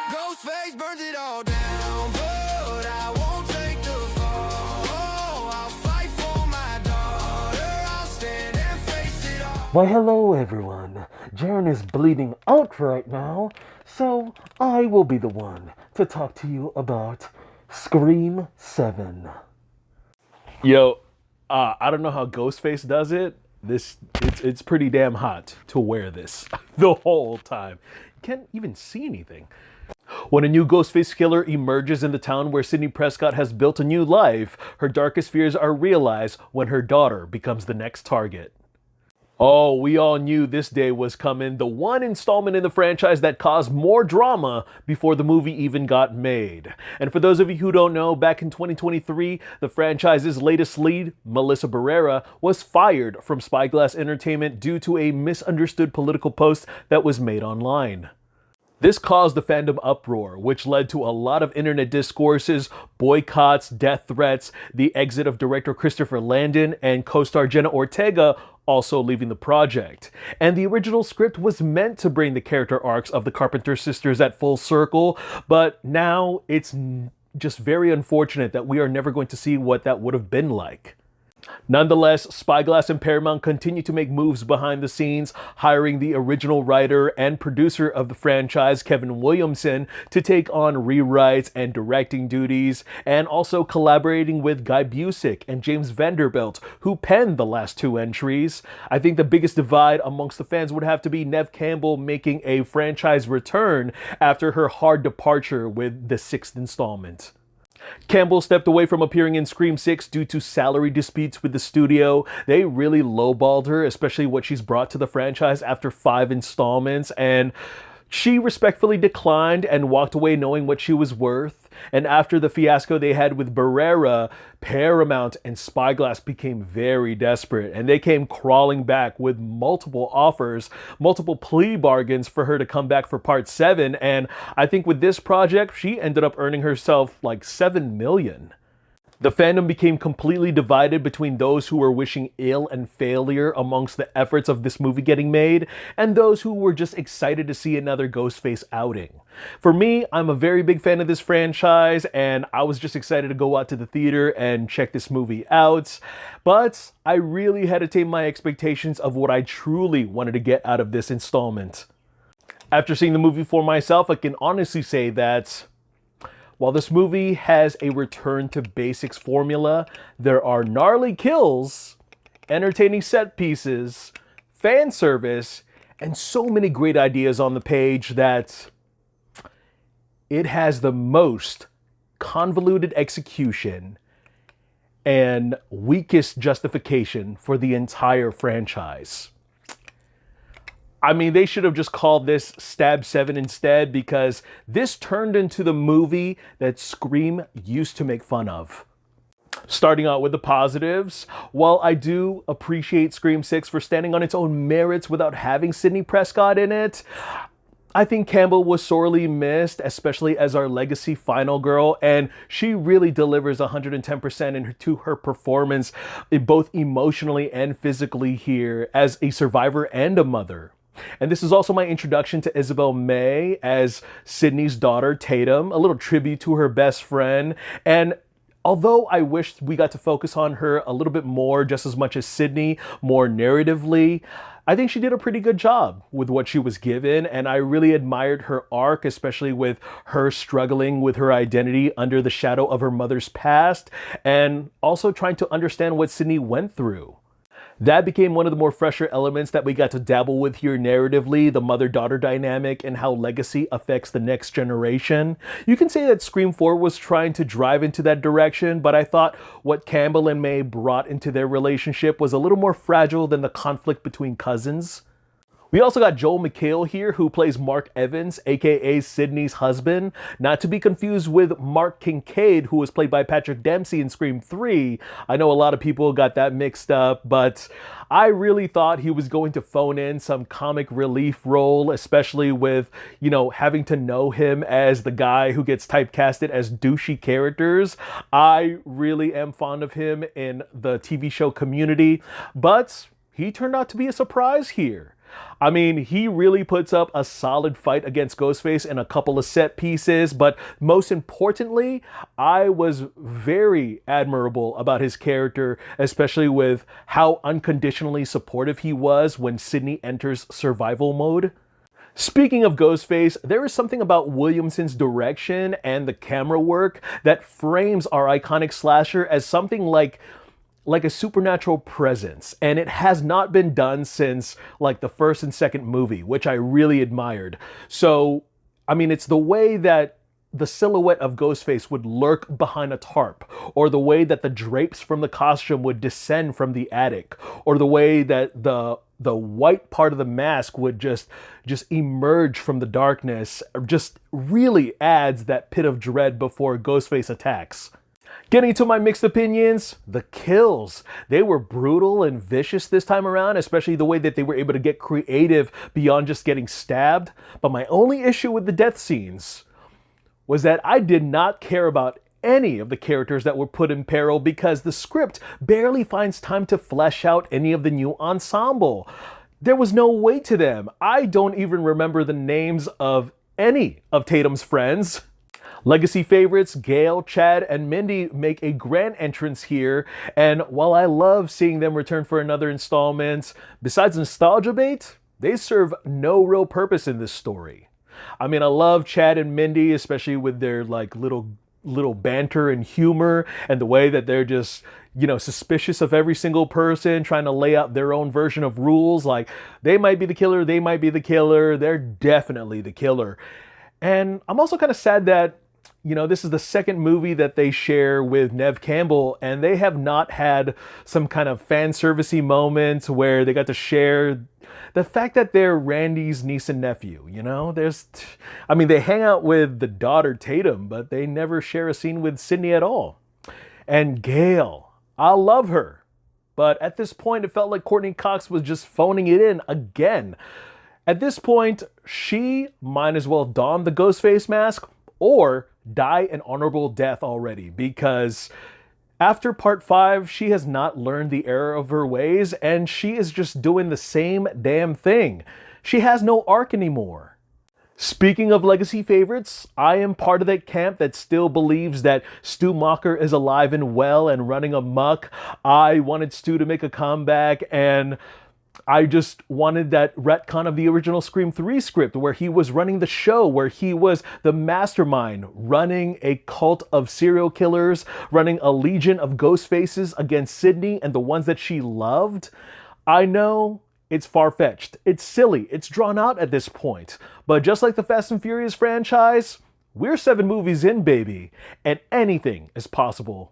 Ghostface burns it all down, but I won't take the fall. I'll fight for my daughter. I'll stand and face it all. Why, hello everyone. Jaren is bleeding out right now, so I will be the one to talk to you about Scream 7. Yo, I don't know how Ghostface does it. It's pretty damn hot to wear this the whole time. You can't even see anything. When a new Ghostface killer emerges in the town where Sidney Prescott has built a new life, her darkest fears are realized when her daughter becomes the next target. Oh, we all knew this day was coming, the one installment in the franchise that caused more drama before the movie even got made. And for those of you who don't know, back in 2023, the franchise's latest lead, Melissa Barrera, was fired from Spyglass Entertainment due to a misunderstood political post that was made online. This caused the fandom uproar, which led to a lot of internet discourses, boycotts, death threats, the exit of director Christopher Landon and co-star Jenna Ortega also leaving the project. And the original script was meant to bring the character arcs of the Carpenter sisters at full circle, but now it's just very unfortunate that we are never going to see what that would have been like. Nonetheless, Spyglass and Paramount continue to make moves behind the scenes, hiring the original writer and producer of the franchise, Kevin Williamson, to take on rewrites and directing duties, and also collaborating with Guy Busick and James Vanderbilt, who penned the last two entries. I think the biggest divide amongst the fans would have to be Neve Campbell making a franchise return after her hard departure with the sixth installment. Campbell stepped away from appearing in Scream 6 due to salary disputes with the studio. They really lowballed her, especially what she's brought to the franchise after 5 installments, and she respectfully declined and walked away knowing what she was worth. And after the fiasco they had with Barrera, Paramount and Spyglass became very desperate, and they came crawling back with multiple offers, multiple plea bargains for her to come back for part 7. And I think with this project, she ended up earning herself like $7 million. The fandom became completely divided between those who were wishing ill and failure amongst the efforts of this movie getting made, and those who were just excited to see another Ghostface outing. For me, I'm a very big fan of this franchise, and I was just excited to go out to the theater and check this movie out. But I really had to tame my expectations of what I truly wanted to get out of this installment. After seeing the movie for myself, I can honestly say that while this movie has a return to basics formula, there are gnarly kills, entertaining set pieces, fan service, and so many great ideas on the page that it has the most convoluted execution and weakest justification for the entire franchise. I mean, they should have just called this Stab 7 instead, because this turned into the movie that Scream used to make fun of. Starting out with the positives, while I do appreciate Scream 6 for standing on its own merits without having Sidney Prescott in it, I think Campbell was sorely missed, especially as our legacy final girl, and she really delivers 110% to her performance, both emotionally and physically here, as a survivor and a mother. And this is also my introduction to Isabel May as Sidney's daughter, Tatum, a little tribute to her best friend. And although I wish we got to focus on her a little bit more, just as much as Sidney, more narratively, I think she did a pretty good job with what she was given, and I really admired her arc, especially with her struggling with her identity under the shadow of her mother's past, and also trying to understand what Sidney went through. That became one of the more fresher elements that we got to dabble with here narratively, the mother-daughter dynamic and how legacy affects the next generation. You can say that Scream 4 was trying to drive into that direction, but I thought what Campbell and May brought into their relationship was a little more fragile than the conflict between cousins. We also got Joel McHale here, who plays Mark Evans, aka Sidney's husband, not to be confused with Mark Kincaid, who was played by Patrick Dempsey in Scream 3. I know a lot of people got that mixed up, but I really thought he was going to phone in some comic relief role, especially with, having to know him as the guy who gets typecasted as douchey characters. I really am fond of him in the TV show Community, but he turned out to be a surprise here. I mean, he really puts up a solid fight against Ghostface in a couple of set pieces, but most importantly, I was very admirable about his character, especially with how unconditionally supportive he was when Sidney enters survival mode. Speaking of Ghostface, there is something about Williamson's direction and the camera work that frames our iconic slasher as something like a supernatural presence, and it has not been done since like the first and second movie, which I really admired. So, I mean, it's the way that the silhouette of Ghostface would lurk behind a tarp, or the way that the drapes from the costume would descend from the attic, or the way that the white part of the mask would just emerge from the darkness, just really adds that pit of dread before Ghostface attacks. Getting to my mixed opinions, the kills. They were brutal and vicious this time around, especially the way that they were able to get creative beyond just getting stabbed. But my only issue with the death scenes was that I did not care about any of the characters that were put in peril because the script barely finds time to flesh out any of the new ensemble. There was no weight to them. I don't even remember the names of any of Tatum's friends. Legacy favorites Gail, Chad, and Mindy make a grand entrance here, and while I love seeing them return for another installment, besides nostalgia bait, they serve no real purpose in this story. I mean, I love Chad and Mindy, especially with their like little banter and humor, and the way that they're just, suspicious of every single person, trying to lay out their own version of rules. Like, they might be the killer, they might be the killer, they're definitely the killer. And I'm also kind of sad that this is the second movie that they share with Neve Campbell, and they have not had some kind of fan servicey moments where they got to share the fact that they're Randy's niece and nephew. They hang out with the daughter Tatum, but they never share a scene with Sidney at all. And Gail, I love her, but at this point it felt like Courtney Cox was just phoning it in again. At this point, she might as well don the Ghostface mask or die an honorable death already, because after part 5, she has not learned the error of her ways, and she is just doing the same damn thing. She has no arc anymore. Speaking of legacy favorites, I am part of that camp that still believes that Stu Macher is alive and well and running amok. I wanted Stu to make a comeback, and I just wanted that retcon of the original Scream 3 script where he was running the show, where he was the mastermind, running a cult of serial killers, running a legion of ghost faces against Sidney and the ones that she loved. I know it's far-fetched, it's silly, it's drawn out at this point, but just like the Fast and Furious franchise, we're 7 movies in, baby, and anything is possible.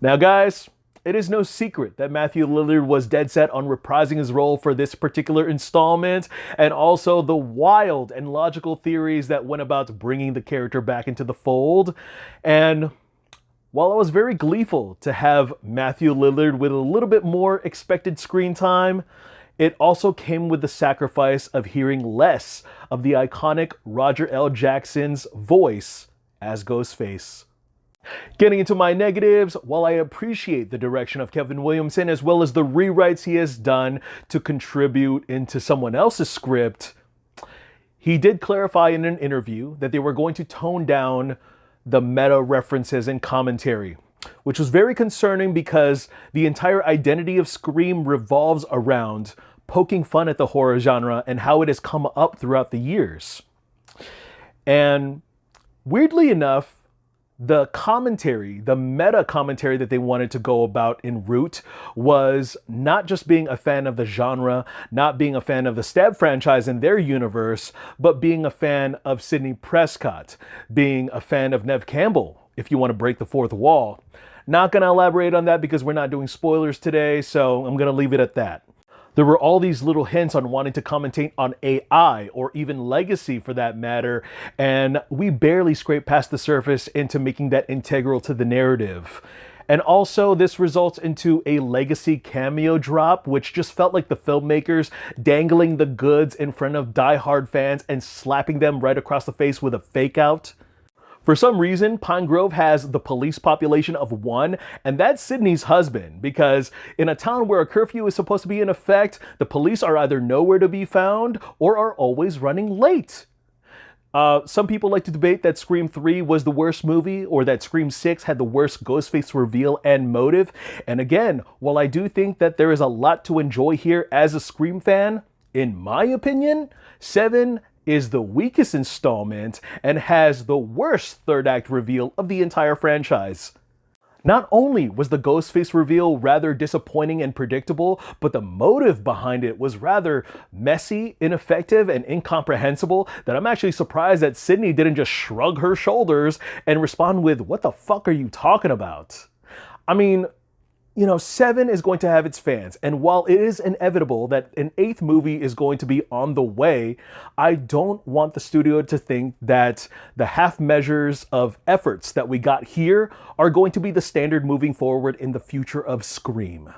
Now guys, it is no secret that Matthew Lillard was dead set on reprising his role for this particular installment, and also the wild and logical theories that went about bringing the character back into the fold. And while I was very gleeful to have Matthew Lillard with a little bit more expected screen time, it also came with the sacrifice of hearing less of the iconic Roger L. Jackson's voice as Ghostface. Getting into my negatives, while I appreciate the direction of Kevin Williamson as well as the rewrites he has done to contribute into someone else's script, he did clarify in an interview that they were going to tone down the meta references and commentary, which was very concerning because the entire identity of Scream revolves around poking fun at the horror genre and how it has come up throughout the years. And weirdly enough, the commentary, the meta commentary that they wanted to go about en route was not just being a fan of the genre, not being a fan of the Stab franchise and their universe, but being a fan of Sidney Prescott, being a fan of Neve Campbell, if you want to break the fourth wall. Not going to elaborate on that because we're not doing spoilers today, so I'm going to leave it at that. There were all these little hints on wanting to commentate on AI or even legacy for that matter, and we barely scraped past the surface into making that integral to the narrative. And also this results into a legacy cameo drop, which just felt like the filmmakers dangling the goods in front of diehard fans and slapping them right across the face with a fake out. For some reason, Pine Grove has the police population of 1, and that's Sydney's husband, because in a town where a curfew is supposed to be in effect, the police are either nowhere to be found or are always running late. Some people like to debate that Scream 3 was the worst movie or that Scream 6 had the worst Ghostface reveal and motive. And again, while I do think that there is a lot to enjoy here as a Scream fan, in my opinion, 7 is the weakest installment and has the worst third act reveal of the entire franchise. Not only was the Ghostface reveal rather disappointing and predictable, but the motive behind it was rather messy, ineffective, and incomprehensible that I'm actually surprised that Sydney didn't just shrug her shoulders and respond with, "What the fuck are you talking about?" I mean, 7 is going to have its fans, and while it is inevitable that an 8th movie is going to be on the way, I don't want the studio to think that the half measures of efforts that we got here are going to be the standard moving forward in the future of Scream.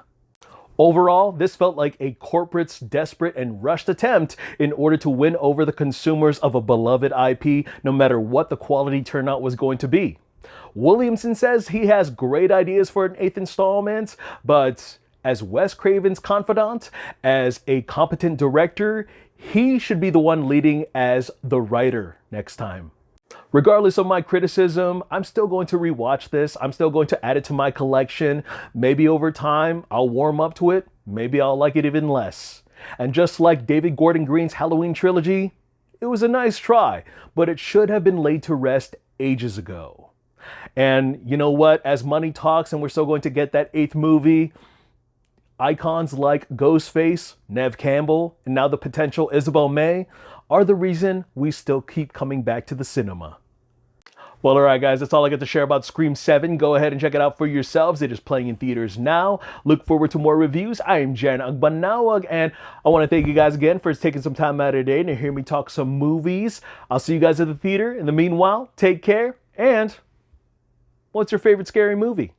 Overall, this felt like a corporate's desperate and rushed attempt in order to win over the consumers of a beloved IP, no matter what the quality turnout was going to be. Williamson says he has great ideas for an 8th installment, but as Wes Craven's confidant, as a competent director, he should be the one leading as the writer next time. Regardless of my criticism, I'm still going to rewatch this. I'm still going to add it to my collection. Maybe over time, I'll warm up to it. Maybe I'll like it even less. And just like David Gordon Green's Halloween trilogy, it was a nice try, but it should have been laid to rest ages ago. And you know what? As money talks and we're still going to get that 8th movie, icons like Ghostface, Neve Campbell, and now the potential Isabel May are the reason we still keep coming back to the cinema. Well, alright guys, that's all I got to share about Scream 7. Go ahead and check it out for yourselves. It is playing in theaters now. Look forward to more reviews. I am Jaren Agbanawag, and I want to thank you guys again for taking some time out of your day to hear me talk some movies. I'll see you guys at the theater. In the meanwhile, take care, and what's your favorite scary movie?